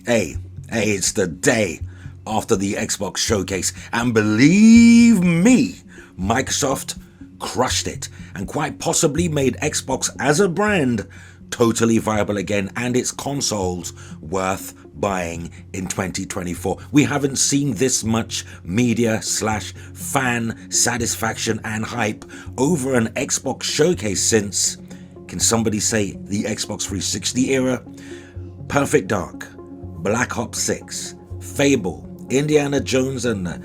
Hey, it's the day after the Xbox showcase, and believe me, Microsoft crushed it and quite possibly made Xbox as a brand totally viable again and its consoles worth buying in 2024. We haven't seen this much media slash fan satisfaction and hype over an Xbox showcase since, can somebody say, the Xbox 360 era? Perfect Dark, Black Ops 6, Fable, Indiana Jones and the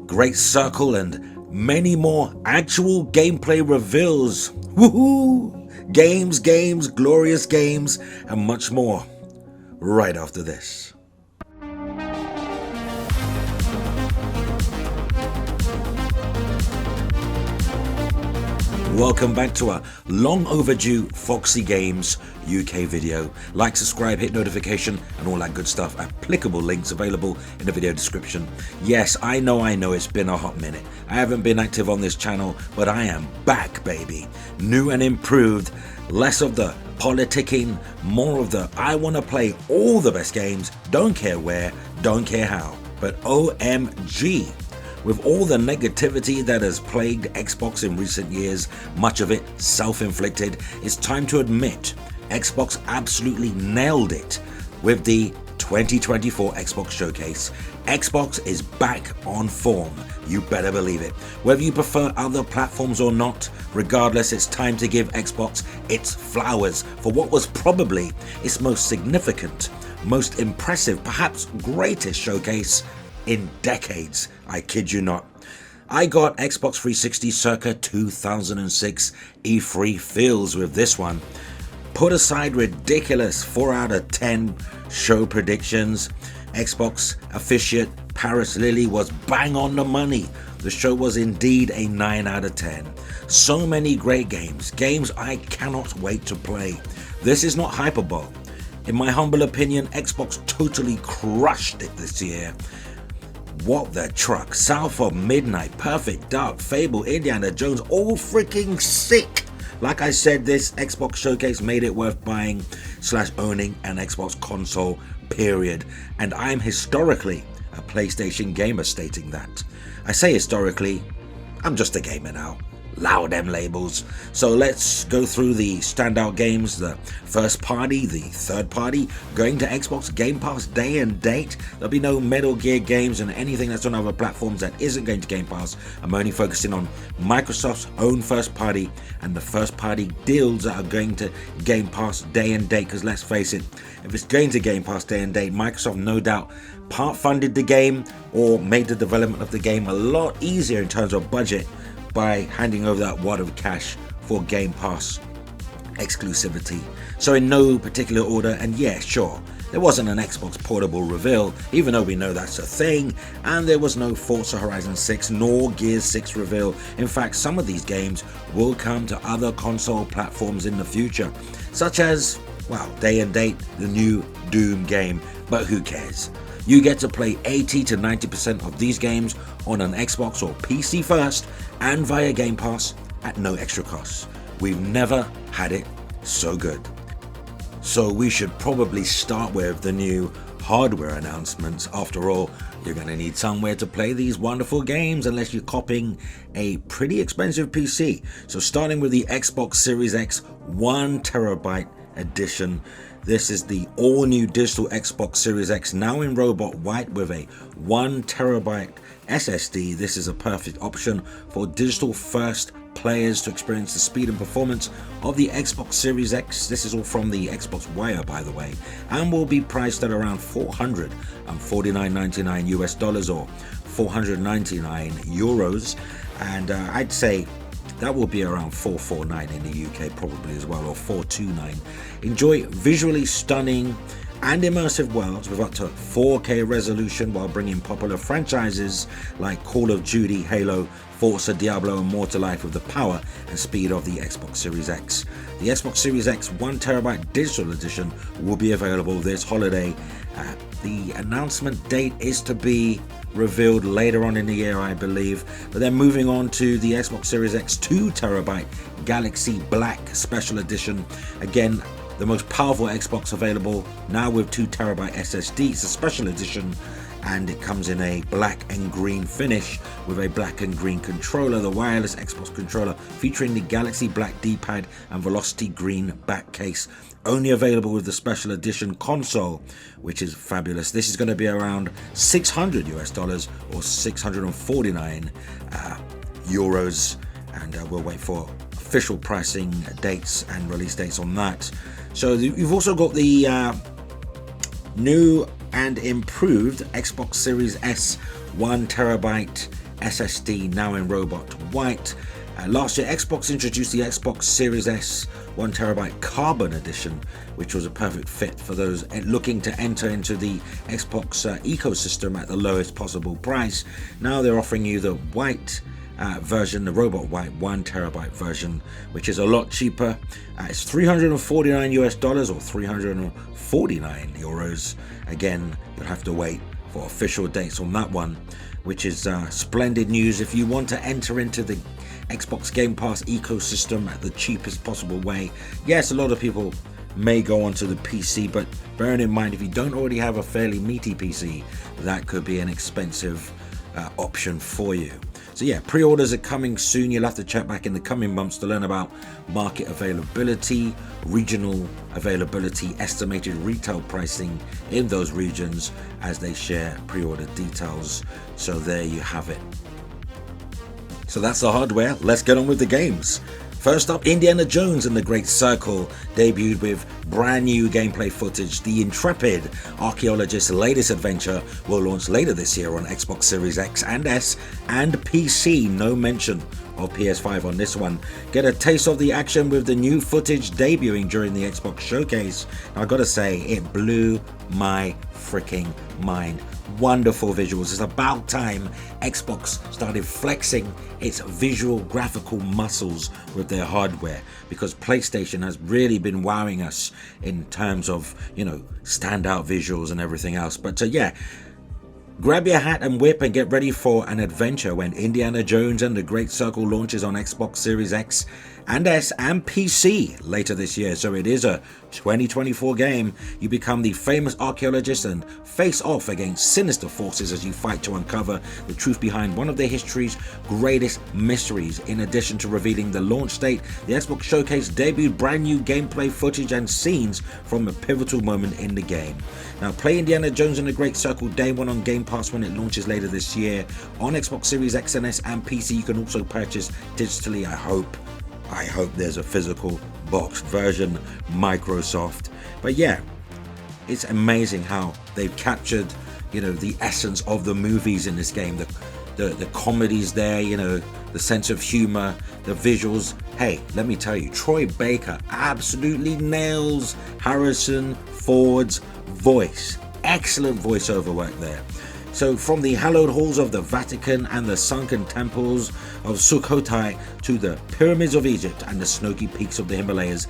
Great Circle, and many more actual gameplay reveals. Woohoo! Games, glorious games, and much more right after this. Welcome back to a long overdue Foxy Games UK video. Like, subscribe, hit notification and all that good stuff. Applicable links available in the video description. Yes, I know it's been a hot minute. I haven't been active on this channel, but I am back, baby. New and improved. Less of the politicking, more of the I want to play all the best games, don't care where, don't care how. But OMG. With all the negativity that has plagued Xbox in recent years, much of it self-inflicted, it's time to admit Xbox absolutely nailed it with the 2024 Xbox Showcase. Xbox is back on form, you better believe it. Whether you prefer other platforms or not, regardless, it's time to give Xbox its flowers for what was probably its most significant, most impressive, perhaps greatest showcase in decades. I kid you not. I got Xbox 360 circa 2006 E3 feels with this one. Put aside ridiculous 4 out of 10 show predictions, Xbox officiate Paris Lily was bang on the money. The show was indeed a 9 out of 10. So many great games I cannot wait to play. This is not hyperbole. In my humble opinion, Xbox totally crushed it this year. What the truck, South of Midnight, Perfect Dark, Fable, Indiana Jones, all freaking sick. Like I said, this Xbox showcase made it worth buying / owning an Xbox console, period. And I'm historically a PlayStation gamer stating that. I say historically, I'm just a gamer now. Allow them labels. So let's go through the standout games, the first party, the third party, going to Xbox Game Pass day and date. There'll be no Metal Gear games and anything that's on other platforms that isn't going to Game Pass. I'm only focusing on Microsoft's own first party and the first party deals that are going to Game Pass day and date, because let's face it, if it's going to Game Pass day and date, Microsoft no doubt part funded the game or made the development of the game a lot easier in terms of budget by handing over that wad of cash for Game Pass exclusivity. So in no particular order, and yeah, sure, there wasn't an Xbox Portable reveal, even though we know that's a thing, and there was no Forza Horizon 6 nor Gears 6 reveal. In fact, some of these games will come to other console platforms in the future, such as, well, day and date, the new Doom game, but who cares? You get to play 80 to 90% of these games on an Xbox or PC first and via Game Pass at no extra cost. We've never had it so good. So we should probably start with the new hardware announcements. After all, you're going to need somewhere to play these wonderful games unless you're copying a pretty expensive PC. So starting with the Xbox Series X 1TB edition. This is the all-new digital Xbox Series X, now in Robot White with a 1TB SSD. This is a perfect option for digital-first players to experience the speed and performance of the Xbox Series X. This is all from the Xbox Wire, by the way, and will be priced at around $449.99 US dollars or 499 euros, and I'd say that will be around $449 in the UK probably as well, or $429. Enjoy visually stunning and immersive worlds with up to 4K resolution while bringing popular franchises like Call of Duty, Halo, Forza, Diablo and more to life with the power and speed of the Xbox Series X. The Xbox Series X 1TB digital edition will be available this holiday. The announcement date is to be revealed later on in the year, I believe. But then moving on to the Xbox Series X 2TB Galaxy Black Special Edition. Again, the most powerful Xbox available, now with 2TB SSD. It's a special edition, and it comes in a black and green finish with a black and green controller, the wireless Xbox controller featuring the Galaxy Black D-pad and Velocity Green back case. Only available with the special edition console, which is fabulous. This is going to be around $600 or 649 euros, and we'll wait for official pricing dates and release dates on that. So you've also got the new and improved Xbox Series S 1TB SSD, now in Robot White. Last year, Xbox introduced the Xbox Series S 1TB Carbon Edition, which was a perfect fit for those looking to enter into the Xbox ecosystem at the lowest possible price. Now they're offering you the white version, the Robot White 1TB version, which is a lot cheaper. It's $349 or 349 euros. Again, you'll have to wait for official dates on that one, which is splendid news if you want to enter into the Xbox Game Pass ecosystem at the cheapest possible way. Yes, a lot of people may go onto the PC, but bearing in mind, if you don't already have a fairly meaty PC, that could be an expensive option for you. So yeah, pre-orders are coming soon. You'll have to check back in the coming months to learn about market availability, regional availability, estimated retail pricing in those regions as they share pre-order details. So there you have it. So that's the hardware. Let's get on with the games. First up, Indiana Jones and the Great Circle debuted with brand new gameplay footage. The intrepid archaeologist's latest adventure will launch later this year on Xbox Series X and S and PC. No mention of PS5 on this one. Get a taste of the action with the new footage debuting during the Xbox showcase. Now, I gotta say, it blew my freaking mind. Wonderful visuals. It's about time Xbox started flexing its visual graphical muscles with their hardware, because PlayStation has really been wowing us in terms of, you know, standout visuals and everything else. But yeah, grab your hat and whip and get ready for an adventure when Indiana Jones and the Great Circle launches on Xbox Series X and S and PC later this year. So it is a 2024 game. You become the famous archaeologist and face off against sinister forces as you fight to uncover the truth behind one of the history's greatest mysteries. In addition to revealing the launch date, the Xbox Showcase debuted brand new gameplay footage and scenes from a pivotal moment in the game. Now, play Indiana Jones and the Great Circle day one on Game Pass when it launches later this year on Xbox Series X and S and PC. You can also purchase digitally, I hope there's a physical boxed version, Microsoft. But yeah, it's amazing how they've captured, you know, the essence of the movies in this game. The comedy's there, you know, the sense of humor, the visuals. Hey, let me tell you, Troy Baker absolutely nails Harrison Ford's voice. Excellent voiceover work there. So from the hallowed halls of the Vatican and the sunken temples of Sukhothai to the pyramids of Egypt and the snowy peaks of the Himalayas,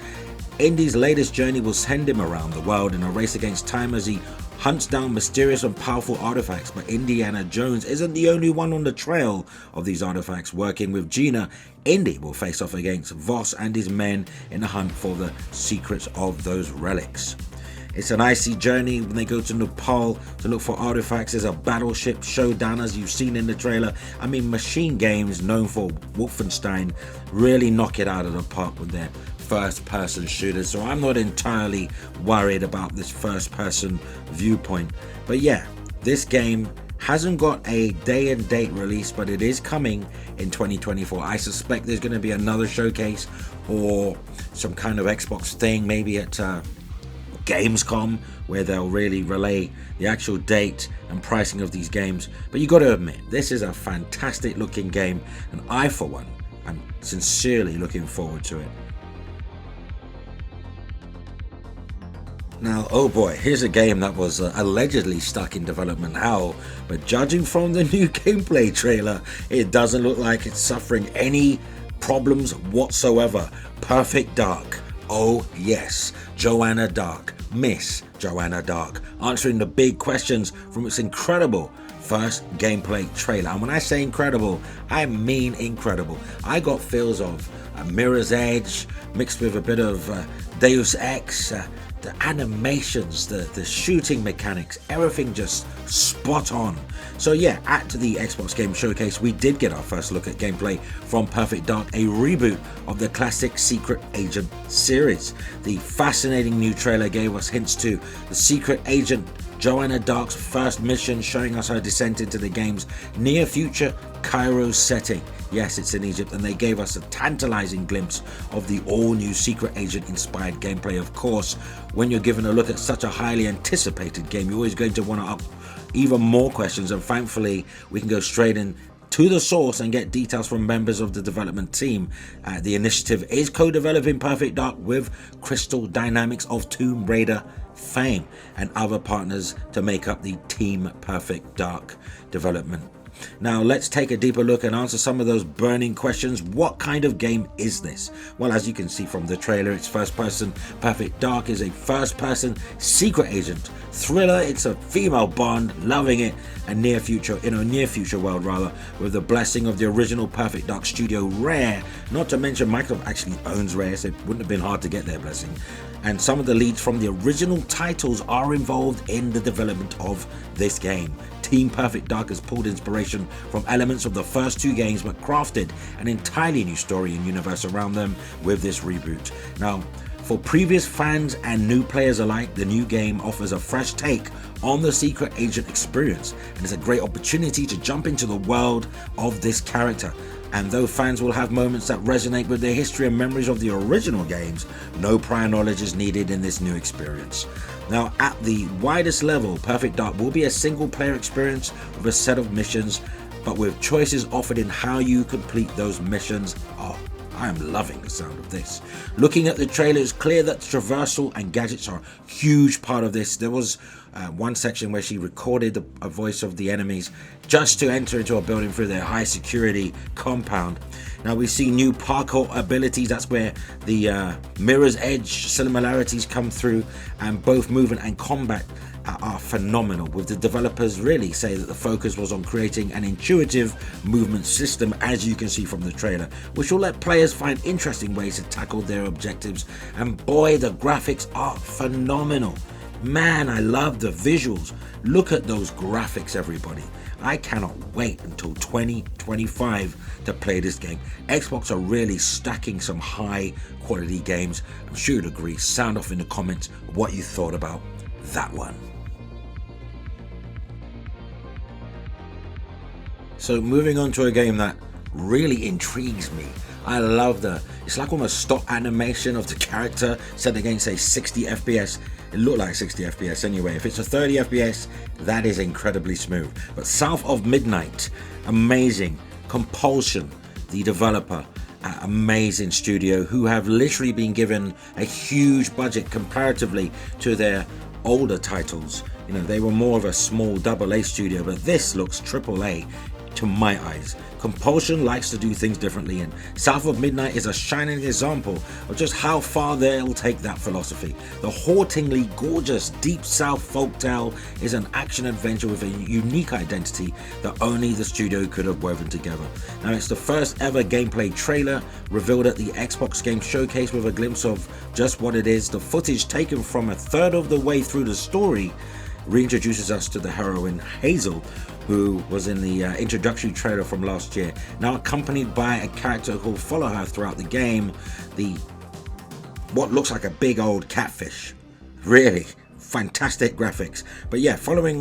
Indy's latest journey will send him around the world in a race against time as he hunts down mysterious and powerful artifacts. But Indiana Jones isn't the only one on the trail of these artifacts. Working with Gina, Indy will face off against Voss and his men in the hunt for the secrets of those relics. It's an icy journey when they go to Nepal to look for artifacts. There's a battleship showdown as you've seen in the trailer. I mean, Machine Games, known for Wolfenstein, really knock it out of the park with their first-person shooters. So I'm not entirely worried about this first-person viewpoint. But yeah, this game hasn't got a day and date release, but it is coming in 2024. I suspect there's going to be another showcase or some kind of Xbox thing, maybe at Gamescom, where they'll really relay the actual date and pricing of these games. But you got to admit, this is a fantastic looking game, and I, for one, am sincerely looking forward to it. Now, oh boy, here's a game that was allegedly stuck in development hell, but judging from the new gameplay trailer, it doesn't look like it's suffering any problems whatsoever. Perfect Dark. Oh yes, Joanna Dark, Miss Joanna Dark, answering the big questions from its incredible first gameplay trailer. And when I say incredible, I mean incredible. I got feels of Mirror's Edge, mixed with a bit of Deus Ex. The animations, the shooting mechanics, everything just spot on. So yeah, at the Xbox Game Showcase, we did get our first look at gameplay from Perfect Dark, a reboot of the classic Secret Agent series. The fascinating new trailer gave us hints to the Secret Agent Joanna Dark's first mission, showing us her descent into the game's near future Cairo setting. Yes, it's in Egypt, and they gave us a tantalizing glimpse of the all-new Secret Agent inspired gameplay. Of course, when you're given a look at such a highly anticipated game, you're always going to want to ask even more questions, and thankfully we can go straight in to the source and get details from members of the development team. The initiative is co-developing Perfect Dark with Crystal Dynamics of Tomb Raider fame and other partners to make up the Team Perfect Dark development. Now let's take a deeper look and answer some of those burning questions. What kind of game is this? Well, as you can see from the trailer, it's first person. Perfect Dark is a first person secret agent thriller. It's a female Bond, loving it, and near future world rather, with the blessing of the original Perfect Dark studio Rare. Not to mention Microsoft actually owns Rare, so it wouldn't have been hard to get their blessing. And some of the leads from the original titles are involved in the development of this game. Team Perfect Dark has pulled inspiration from elements of the first two games, but crafted an entirely new story and universe around them with this reboot. Now, for previous fans and new players alike, the new game offers a fresh take on the Secret Agent experience, and it's a great opportunity to jump into the world of this character. And though fans will have moments that resonate with their history and memories of the original games, no prior knowledge is needed in this new experience. Now, at the widest level, Perfect Dark will be a single player experience with a set of missions, but with choices offered in how you complete those missions. Oh, I am loving the sound of this. Looking at the trailer, it's clear that traversal and gadgets are a huge part of this. There was one section where she recorded a voice of the enemies just to enter into a building through their high security compound. Now we see new parkour abilities. That's where the Mirror's Edge similarities come through, and both movement and combat are phenomenal, with the developers really say that the focus was on creating an intuitive movement system, as you can see from the trailer, which will let players find interesting ways to tackle their objectives. And boy, the graphics are phenomenal. Man, I love the visuals. Look at those graphics, everybody. I cannot wait until 2025 to play this game. Xbox are really stacking some high quality games. I'm sure you'd agree. Sound off in the comments what you thought about that one. So moving on to a game that really intrigues me. I love it's like almost stop animation of the character set against a 60 FPS. It looked like 60 FPS anyway. If it's a 30 FPS, that is incredibly smooth. But South of Midnight, amazing. Compulsion, the developer, amazing studio, who have literally been given a huge budget comparatively to their older titles. You know, they were more of a small AA studio, but this looks AAA to my eyes. Compulsion likes to do things differently, and South of Midnight is a shining example of just how far they'll take that philosophy. The hauntingly gorgeous Deep South folktale is an action adventure with a unique identity that only the studio could have woven together. Now, it's the first ever gameplay trailer revealed at the Xbox Game Showcase, with a glimpse of just what it is. The footage, taken from a third of the way through the story, reintroduces us to the heroine Hazel, who was in the introductory trailer from last year, now accompanied by a character who will follow her throughout the game, what looks like a big old catfish. Really fantastic graphics. But yeah, following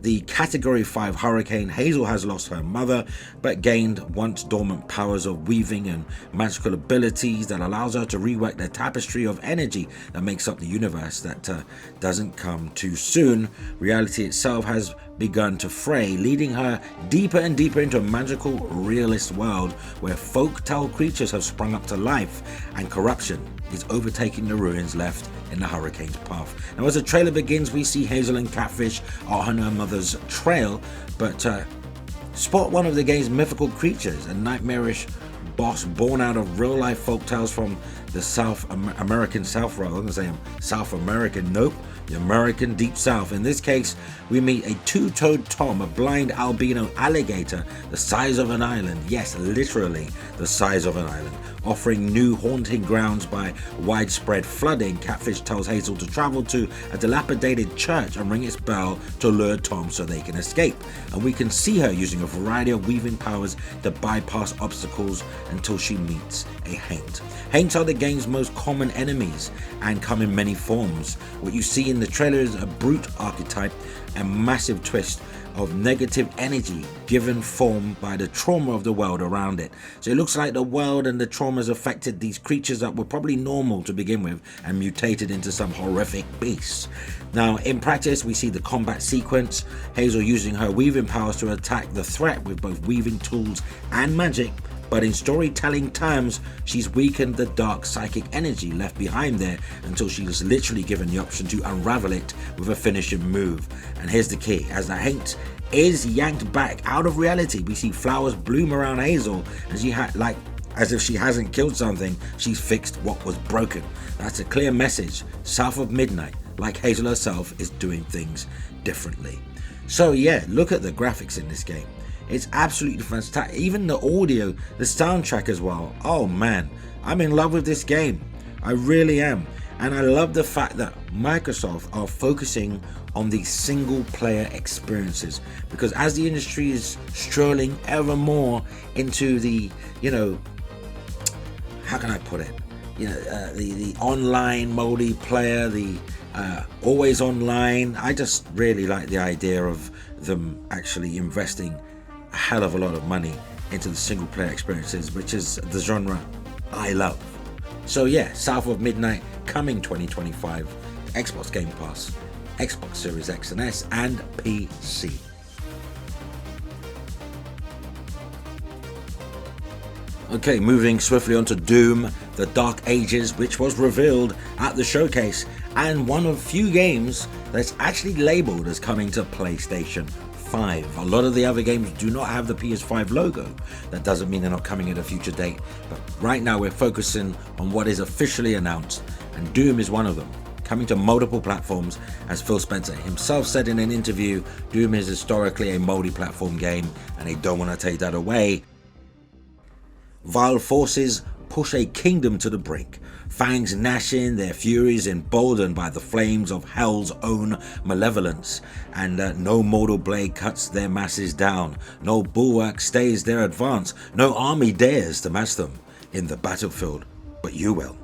the Category 5 hurricane, Hazel has lost her mother, but gained once dormant powers of weaving and magical abilities that allows her to rework the tapestry of energy that makes up the universe that doesn't come too soon. Reality itself has begun to fray, leading her deeper and deeper into a magical, realist world where folktale creatures have sprung up to life and corruption is overtaking the ruins left in the hurricane's path. Now, as the trailer begins, we see Hazel and Catfish are on her mother's trail, but spot one of the game's mythical creatures, a nightmarish boss born out of real-life folktales from the American South, rather. I'm going to say South American, nope, the American Deep South. In this case, we meet a two-toed Tom, a blind albino alligator the size of an island. Yes, literally the size of an island. Offering new haunting grounds by widespread flooding, Catfish tells Hazel to travel to a dilapidated church and ring its bell to lure Tom so they can escape. And we can see her using a variety of weaving powers to bypass obstacles until she meets a Haint. Haints are the game's most common enemies and come in many forms. What you see in the trailer is a brute archetype and massive twist of negative energy given form by the trauma of the world around it. So it looks like the world and the trauma has affected these creatures that were probably normal to begin with and mutated into some horrific beasts. Now in practice, we see the combat sequence, Hazel using her weaving powers to attack the threat with both weaving tools and magic. But in storytelling terms, she's weakened the dark psychic energy left behind there until she was literally given the option to unravel it with a finishing move. And here's the key: as the Haint is yanked back out of reality, we see flowers bloom around Hazel, and she as if she hasn't killed something, she's fixed what was broken. That's a clear message. South of Midnight, like Hazel herself, is doing things differently. So yeah, look at the graphics in this game. It's absolutely fantastic. Even the audio, the soundtrack as well. Oh man, I'm in love with this game. I really am. And I love the fact that Microsoft are focusing on these single player experiences, because as the industry is strolling ever more into the, how can I put it? The online multiplayer, the always online. I just really like the idea of them actually investing a hell of a lot of money into the single player experiences, which is the genre I love. So yeah, South of Midnight coming 2025, Xbox Game Pass, Xbox Series X and S, and PC. Okay, moving swiftly on to Doom, The Dark Ages, which was revealed at the showcase, and one of few games that's actually labeled as coming to PlayStation 5. A lot of the other games do not have the PS5 logo. That doesn't mean they're not coming at a future date, but right now we're focusing on what is officially announced, and Doom is one of them. Coming to multiple platforms, as Phil Spencer himself said in an interview, Doom is historically a multi-platform game, and they don't want to take that away. Vile forces push a kingdom to the brink, fangs gnashing, their furies emboldened by the flames of hell's own malevolence, and no mortal blade cuts their masses down, no bulwark stays their advance, no army dares to match them in the battlefield, but you will,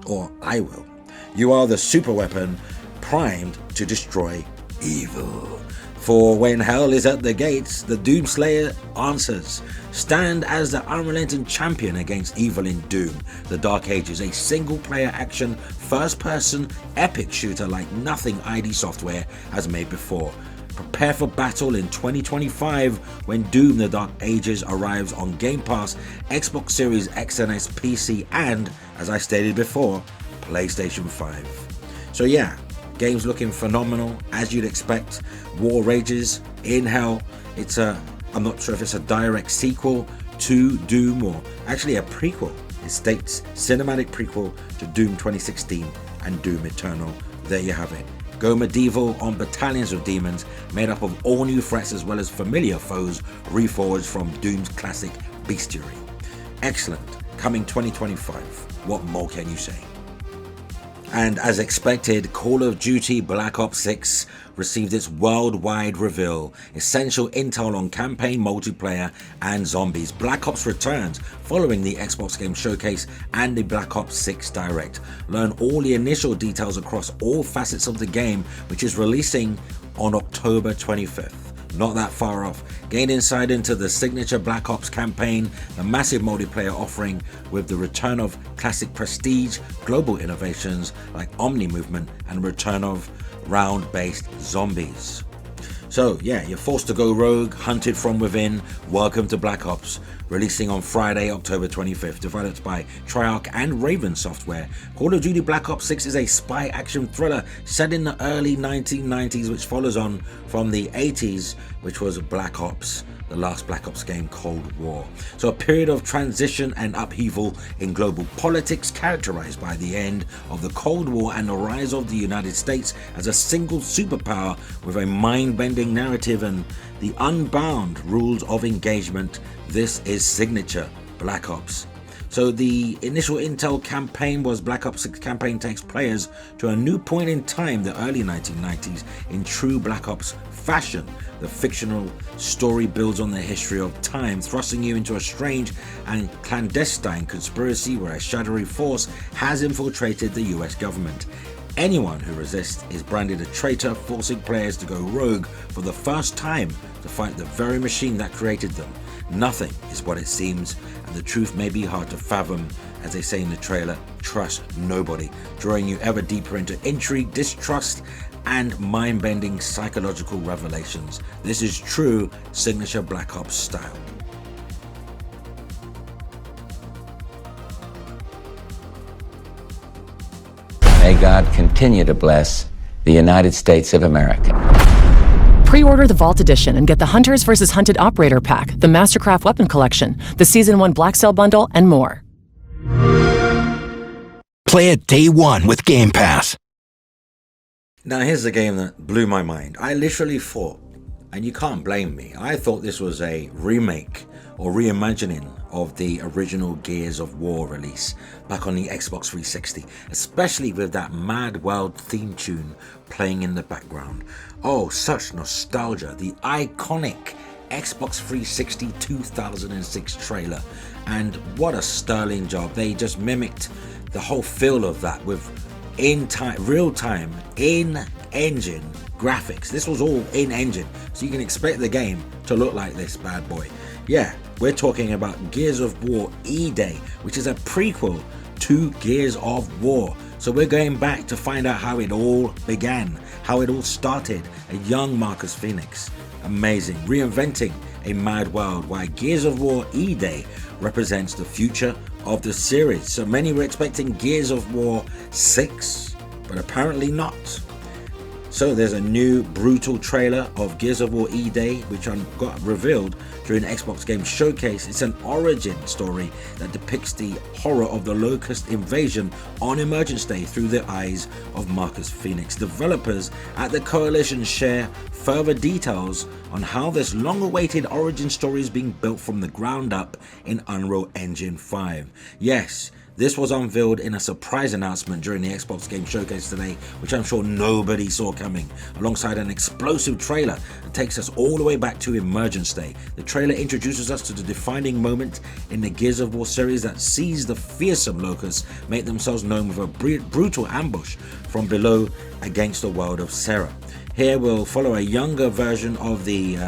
or I will. You are the super weapon primed to destroy evil. For when hell is at the gates, the Doomslayer answers. Stand as the unrelenting champion against evil in Doom, The Dark Ages, a single-player action, first-person, epic shooter like nothing ID Software has made before. Prepare for battle in 2025 when Doom The Dark Ages arrives on Game Pass, Xbox Series X and S, PC, and, as I stated before, PlayStation 5. So yeah, game's looking phenomenal, as you'd expect. War rages in hell. I'm not sure if it's a direct sequel to Doom or actually a prequel. It states cinematic prequel to Doom 2016 and Doom Eternal. There you have it. Go medieval on battalions of demons made up of all new threats as well as familiar foes reforged from Doom's classic bestiary. Excellent. Coming 2025. What more can you say? And as expected, Call of Duty Black Ops 6 received its worldwide reveal. Essential intel on campaign multiplayer and zombies. Black Ops returns following the Xbox Game Showcase and the Black Ops 6 Direct. Learn all the initial details across all facets of the game, which is releasing on October 25th. Not that far off. Gain insight into the signature Black Ops campaign, the massive multiplayer offering with the return of classic prestige, global innovations like Omni movement, and return of round-based zombies. So yeah, you're forced to go rogue, hunted from within. Welcome to Black Ops. releasing on Friday, October 25th, developed by Treyarch and Raven Software. Call of Duty Black Ops 6 is a spy action thriller set in the early 1990s, which follows on from the 80s, which was Black Ops, the last Black Ops game, Cold War. So a period of transition and upheaval in global politics characterized by the end of the Cold War and the rise of the United States as a single superpower with a mind-bending narrative and the unbound rules of engagement. This is signature Black Ops. So the initial intel campaign was Black Ops 6 campaign takes players to a new point in time, the early 1990s, in true Black Ops fashion. The fictional story builds on the history of time, thrusting you into a strange and clandestine conspiracy where a shadowy force has infiltrated the US government. Anyone who resists is branded a traitor, forcing players to go rogue for the first time to fight the very machine that created them. Nothing is what it seems, and the truth may be hard to fathom. As they say in the trailer, trust nobody, drawing you ever deeper into intrigue, distrust, and mind-bending psychological revelations. This is true signature Black Ops style. May God continue to bless the United States of America. Pre-order the Vault Edition and get the Hunters vs. Hunted Operator Pack, the Mastercraft Weapon Collection, the Season 1 Black Cell Bundle, and more. Play it day one with Game Pass. Now here's the game that blew my mind. I literally thought, and you can't blame me, I thought this was a remake or reimagining of the original Gears of War release back on the Xbox 360, especially with that Mad World theme tune playing in the background. Oh, such nostalgia. The iconic Xbox 360 2006 trailer, and what a sterling job. They just mimicked the whole feel of that with real-time in-engine graphics. This was all in-engine, so you can expect the game to look like this bad boy. Yeah, we're talking about Gears of War E-Day, which is a prequel to Gears of War. So we're going back to find out how it all began, how it all started. A young Marcus Phoenix. Amazing. Reinventing a mad world, why Gears of War E-Day represents the future of the series. So many were expecting Gears of War 6, but apparently not. So there's a new brutal trailer of Gears of War E-Day, which got revealed during the Xbox Game Showcase. It's an origin story that depicts the horror of the Locust invasion on Emergence Day through the eyes of Marcus Phoenix. Developers at the Coalition share further details on how this long-awaited origin story is being built from the ground up in Unreal Engine 5. Yes, this was unveiled in a surprise announcement during the Xbox Game Showcase today, which I'm sure nobody saw coming, alongside an explosive trailer that takes us all the way back to Emergence Day. The trailer introduces us to the defining moment in the Gears of War series that sees the fearsome Locusts make themselves known with a brutal ambush from below against the world of Serra. Here we'll follow a younger version of the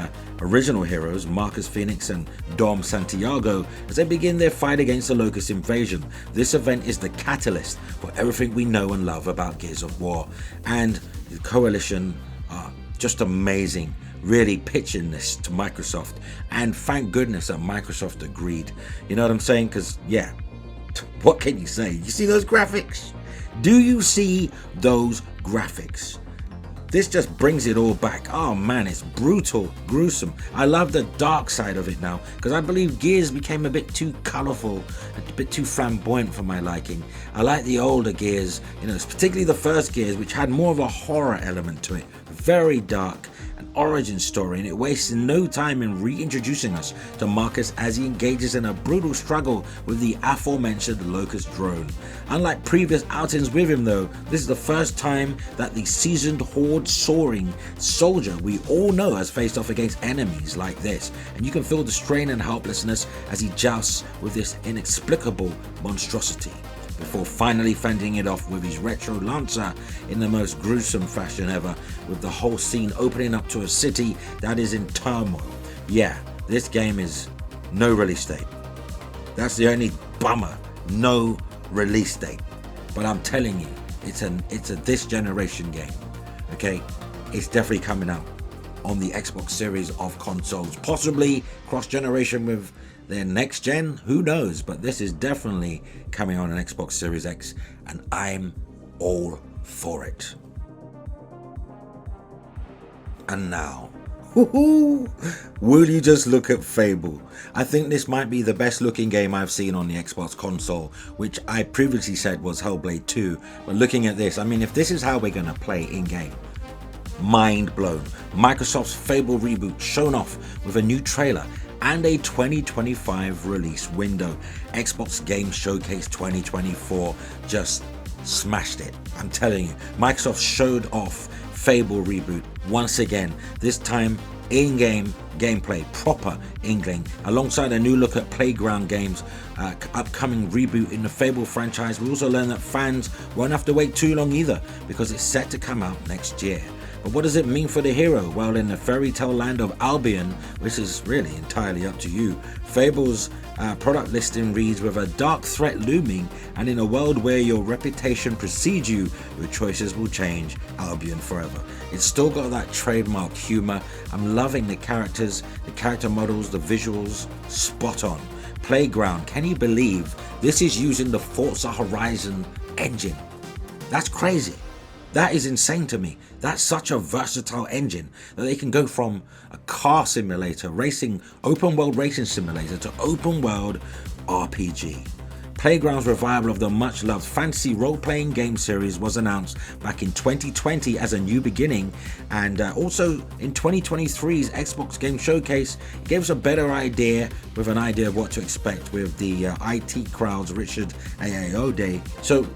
original heroes, Marcus Phoenix and Dom Santiago, as they begin their fight against the Locust invasion. This event is the catalyst for everything we know and love about Gears of War, and the Coalition are just amazing, really pitching this to Microsoft, and thank goodness that Microsoft agreed. You know what I'm saying? Because yeah, what can you say? You see those graphics? Do you see those graphics? This just brings it all back. Oh man, it's brutal, gruesome. I love the dark side of it now, because I believe Gears became a bit too colorful, a bit too flamboyant for my liking. I like the older Gears, particularly the first Gears, which had more of a horror element to it. Very dark, an origin story, and it wastes no time in reintroducing us to Marcus as he engages in a brutal struggle with the aforementioned Locust drone. Unlike previous outings with him though, this is the first time that the seasoned horde soaring soldier we all know has faced off against enemies like this, and you can feel the strain and helplessness as he jousts with this inexplicable monstrosity, before finally fending it off with his retro Lancer in the most gruesome fashion ever, with the whole scene opening up to a city that is in turmoil. Yeah, this game is no release date. That's the only bummer, no release date. But I'm telling you, it's a this generation game. Okay, it's definitely coming out on the Xbox series of consoles, possibly cross generation with Then next gen, who knows? But this is definitely coming on an Xbox Series X, and I'm all for it. And now, will you just look at Fable? I think this might be the best looking game I've seen on the Xbox console, which I previously said was Hellblade 2. But looking at this, I mean, if this is how we're going to play in game, mind blown. Microsoft's Fable reboot shown off with a new trailer and a 2025 release window. Xbox Game Showcase 2024 just smashed it. I'm telling you, Microsoft showed off Fable reboot once again, this time in-game gameplay, proper in-game, alongside a new look at Playground Games' upcoming reboot in the Fable franchise. We also learned that fans won't have to wait too long either, because it's set to come out next year. But what does it mean for the hero? Well, in the fairy tale land of Albion, which is really entirely up to you, Fable's product listing reads, with a dark threat looming and in a world where your reputation precedes you, your choices will change Albion forever. It's still got that trademark humor. I'm loving the characters, the character models, the visuals, spot on. Playground, can you believe this is using the Forza Horizon engine? That's crazy. That is insane to me. That's such a versatile engine that they can go from a car simulator, racing, open world racing simulator, to open world RPG. Playground's revival of the much loved fantasy role-playing game series was announced back in 2020 as a new beginning, and also in 2023's Xbox Game Showcase gave us a better idea, with an idea of what to expect with the IT Crowd's Richard Ayoade. So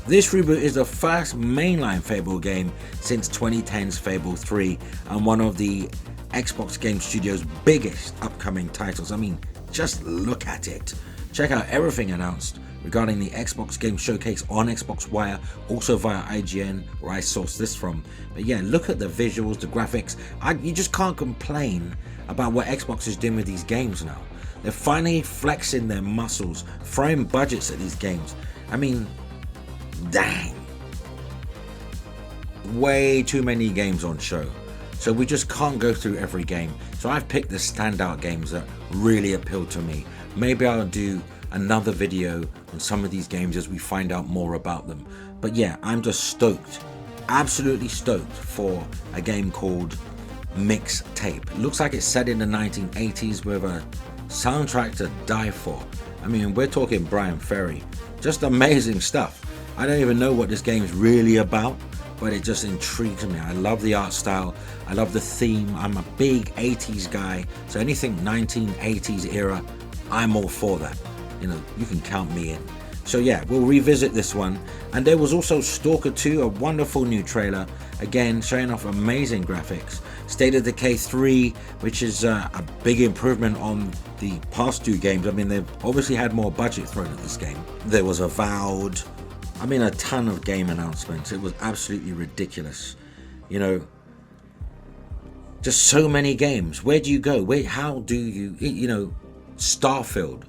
this reboot is the first mainline Fable game since 2010's Fable 3, and one of the Xbox Game Studios' biggest upcoming titles. I mean, just look at it. Check out everything announced regarding the Xbox Game Showcase on Xbox Wire, also via IGN, where I sourced this from. But yeah, look at the visuals, the graphics. You just can't complain about what Xbox is doing with these games now. They're finally flexing their muscles, throwing budgets at these games. I mean, dang. Way too many games on show. So we just can't go through every game. So I've picked the standout games that really appeal to me. Maybe I'll do another video on some of these games as we find out more about them. But yeah, I'm just stoked. Absolutely stoked for a game called Mixtape. It looks like it's set in the 1980s with a soundtrack to die for. I mean, we're talking Brian Ferry. Just amazing stuff. I don't even know what this game is really about, but it just intrigues me. I love the art style. I love the theme. I'm a big 80s guy, so anything 1980s era, I'm all for that. You know, you can count me in. So yeah, we'll revisit this one. And there was also Stalker 2, a wonderful new trailer, again showing off amazing graphics. State of Decay 3, which is a big improvement on the past two games. I mean, they've obviously had more budget thrown at this game. There was Avowed. I mean, a ton of game announcements. It was absolutely ridiculous. You know, just so many games. Where do you go? How do you know, Starfield,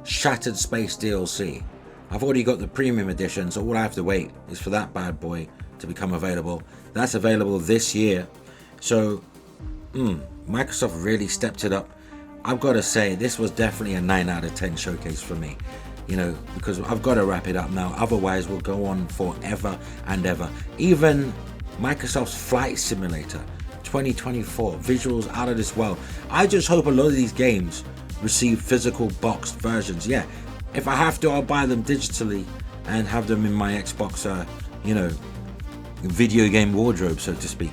Shattered Space DLC. I've already got the premium edition, so all I have to wait is for that bad boy to become available. That's available this year. So, Microsoft really stepped it up. I've got to say, this was definitely a 9 out of 10 showcase for me. You know, because I've got to wrap it up now. Otherwise, we'll go on forever and ever. Even Microsoft's Flight Simulator 2024, visuals out of this world. I just hope a lot of these games receive physical boxed versions. Yeah, if I have to, I'll buy them digitally and have them in my Xbox, you know, video game wardrobe, so to speak.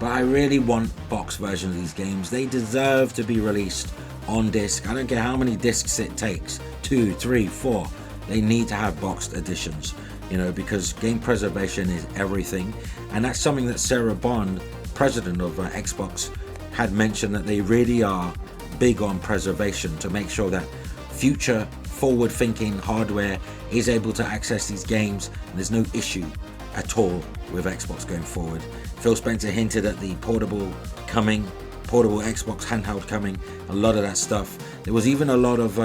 But I really want boxed versions of these games. They deserve to be released on disc. I don't care how many discs it takes, 2, 3, 4. They need to have boxed editions, you know, because game preservation is everything. And that's something that Sarah Bond, president of Xbox, had mentioned, that they really are big on preservation to make sure that future forward-thinking hardware is able to access these games, and there's no issue at all with Xbox going forward. Phil Spencer hinted at the portable Xbox handheld coming, a lot of that stuff. There was even a lot of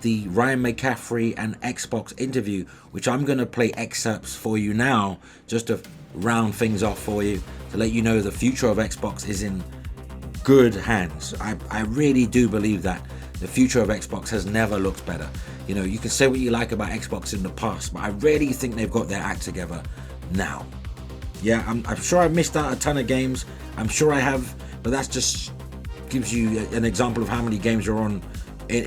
the Ryan McCaffrey and Xbox interview, which I'm going to play excerpts for you now, just to round things off for you, to let you know the future of Xbox is in good hands. I really do believe that. The future of Xbox has never looked better. You know, you can say what you like about Xbox in the past, but I really think they've got their act together now. Yeah, I'm sure I've missed out a ton of games. I'm sure I have, but that's just gives you an example of how many games are on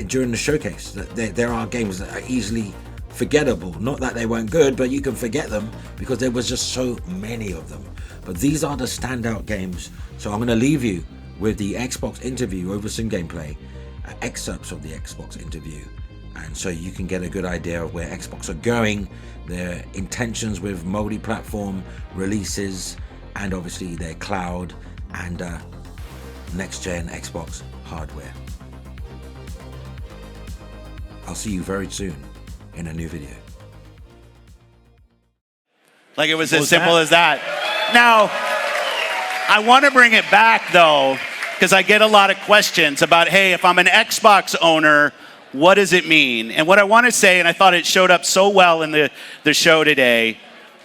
during the showcase. There are games that are easily forgettable. Not that they weren't good, but you can forget them because there was just so many of them. But these are the standout games. So I'm going to leave you with the Xbox interview over some gameplay, excerpts of the Xbox interview, and so you can get a good idea of where Xbox are going, their intentions with multi-platform releases, and obviously their cloud and next-gen Xbox hardware. I'll see you very soon in a new video. Like it was as simple as that. Now, I want to bring it back though, because I get a lot of questions about, hey, if I'm an Xbox owner, what does it mean? And what I want to say, and I thought it showed up so well in the show today,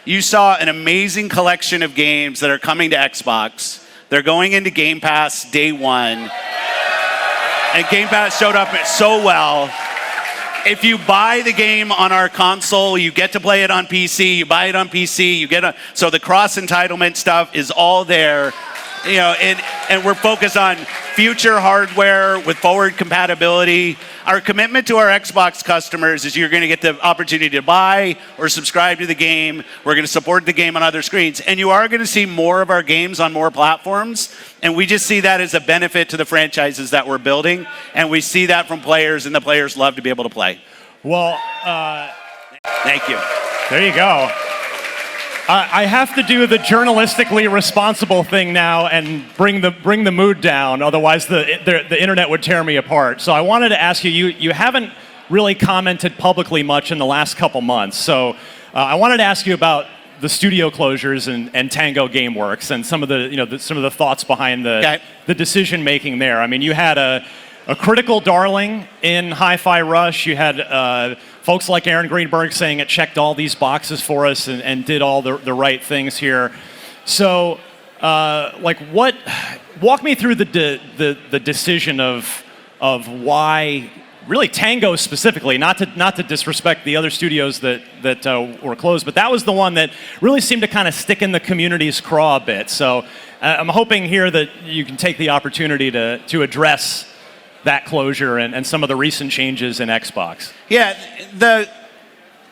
you saw an amazing collection of games that are coming to Xbox. They're going into Game Pass day one. And Game Pass showed up so well. If you buy the game on our console, you get to play it on PC. You buy it on PC, you get so the cross entitlement stuff is all there. You know, and we're focused on future hardware with forward compatibility. Our commitment to our Xbox customers is you're going to get the opportunity to buy or subscribe to the game. We're going to support the game on other screens. And you are going to see more of our games on more platforms. And we just see that as a benefit to the franchises that we're building. And we see that from players, and the players love to be able to play. Well, thank you. There you go. I have to do the journalistically responsible thing now and bring the mood down. Otherwise, the internet would tear me apart. So I wanted to ask you. You haven't really commented publicly much in the last couple months. So I wanted to ask you about the studio closures and Tango Gameworks and some of the thoughts behind the decision making there. I mean, you had a critical darling in Hi-Fi Rush. You had folks like Aaron Greenberg saying it checked all these boxes for us and did all the right things here. So, walk me through the decision of why, really Tango specifically, not to disrespect the other studios that were closed, but that was the one that really seemed to kind of stick in the community's craw a bit. So, I'm hoping here that you can take the opportunity to address that closure and some of the recent changes in Xbox. Yeah, the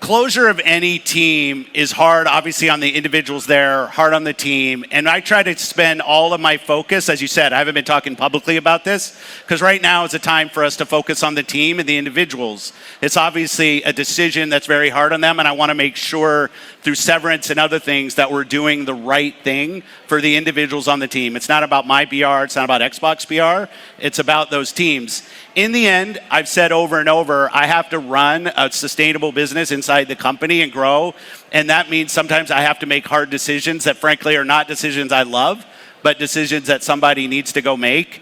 closure of any team is hard, obviously, on the individuals there, hard on the team. And I try to spend all of my focus, as you said, I haven't been talking publicly about this, because right now is a time for us to focus on the team and the individuals. It's obviously a decision that's very hard on them, and I want to make sure through severance and other things that we're doing the right thing for the individuals on the team. It's not about my PR, it's not about Xbox PR, it's about those teams. In the end, I've said over and over, I have to run a sustainable business inside the company and grow, and that means sometimes I have to make hard decisions that frankly are not decisions I love, but decisions that somebody needs to go make.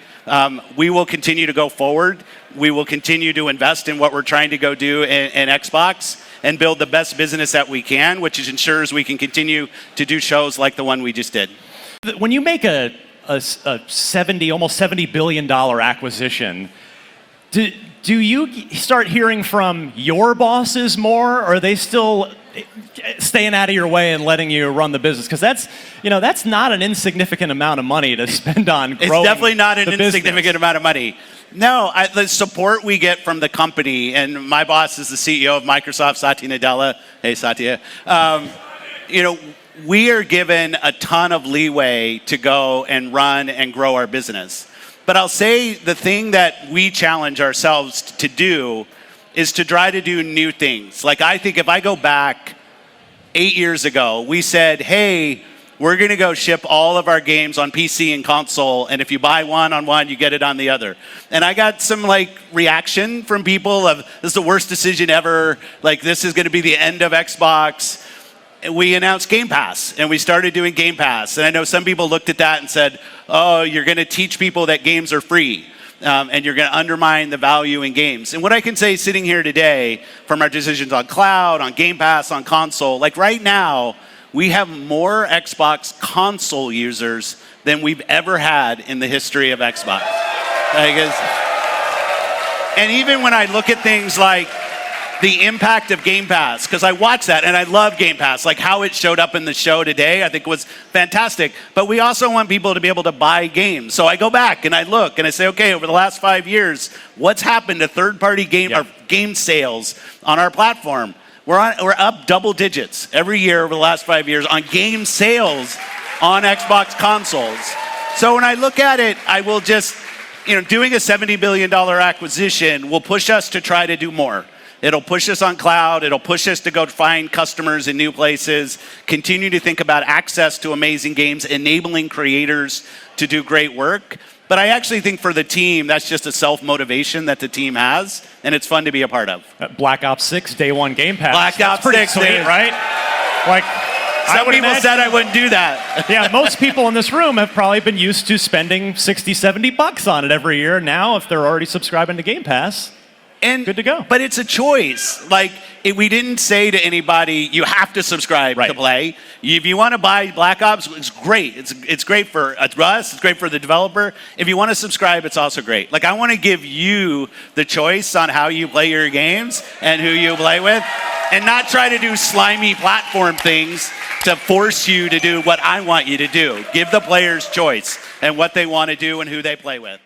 We will continue to go forward. We will continue to invest in what we're trying to go do in Xbox and build the best business that we can, which ensures we can continue to do shows like the one we just did. When you make a almost $70 billion acquisition, do you start hearing from your bosses more, or are they still staying out of your way and letting you run the business? Because that's not an insignificant amount of money to spend on growing. It's definitely not an insignificant amount of money. No, the support we get from the company, and my boss is the CEO of Microsoft, Satya Nadella. Hey, Satya. We are given a ton of leeway to go and run and grow our business. But I'll say the thing that we challenge ourselves to do is to try to do new things. Like, I think if I go back 8 years ago, we said, hey, we're going to go ship all of our games on PC and console, and if you buy one on one, you get it on the other. And I got some reaction from people of, this is the worst decision ever, this is going to be the end of Xbox. We announced Game Pass, and we started doing Game Pass. And I know some people looked at that and said, oh, you're going to teach people that games are free, and you're going to undermine the value in games. And what I can say sitting here today, from our decisions on cloud, on Game Pass, on console, right now, we have more Xbox console users than we've ever had in the history of Xbox. And even when I look at things like the impact of Game Pass, because I watch that and I love Game Pass, like how it showed up in the show today, I think was fantastic. But we also want people to be able to buy games. So I go back and I look and I say, okay, over the last 5 years, what's happened to third-party game sales on our platform? We're up double digits every year over the last 5 years on game sales on Xbox consoles. So when I look at it, I will just, doing a $70 billion acquisition will push us to try to do more. It'll push us on cloud. It'll push us to go find customers in new places, continue to think about access to amazing games, enabling creators to do great work. But I actually think for the team, that's just a self-motivation that the team has, and it's fun to be a part of. Black Ops 6 Day 1 Game Pass. Black Ops 6, sweet, right? Like, some people said I wouldn't do that. Yeah, most people in this room have probably been used to spending $60, $70 on it every year. Now, if they're already subscribing to Game Pass, and good to go. But it's a choice. Like, we didn't say to anybody, you have to subscribe to play. If you want to buy Black Ops, it's great. It's great for us. It's great for the developer. If you want to subscribe, it's also great. Like, I want to give you the choice on how you play your games and who you play with, and not try to do slimy platform things to force you to do what I want you to do. Give the players choice and what they want to do and who they play with.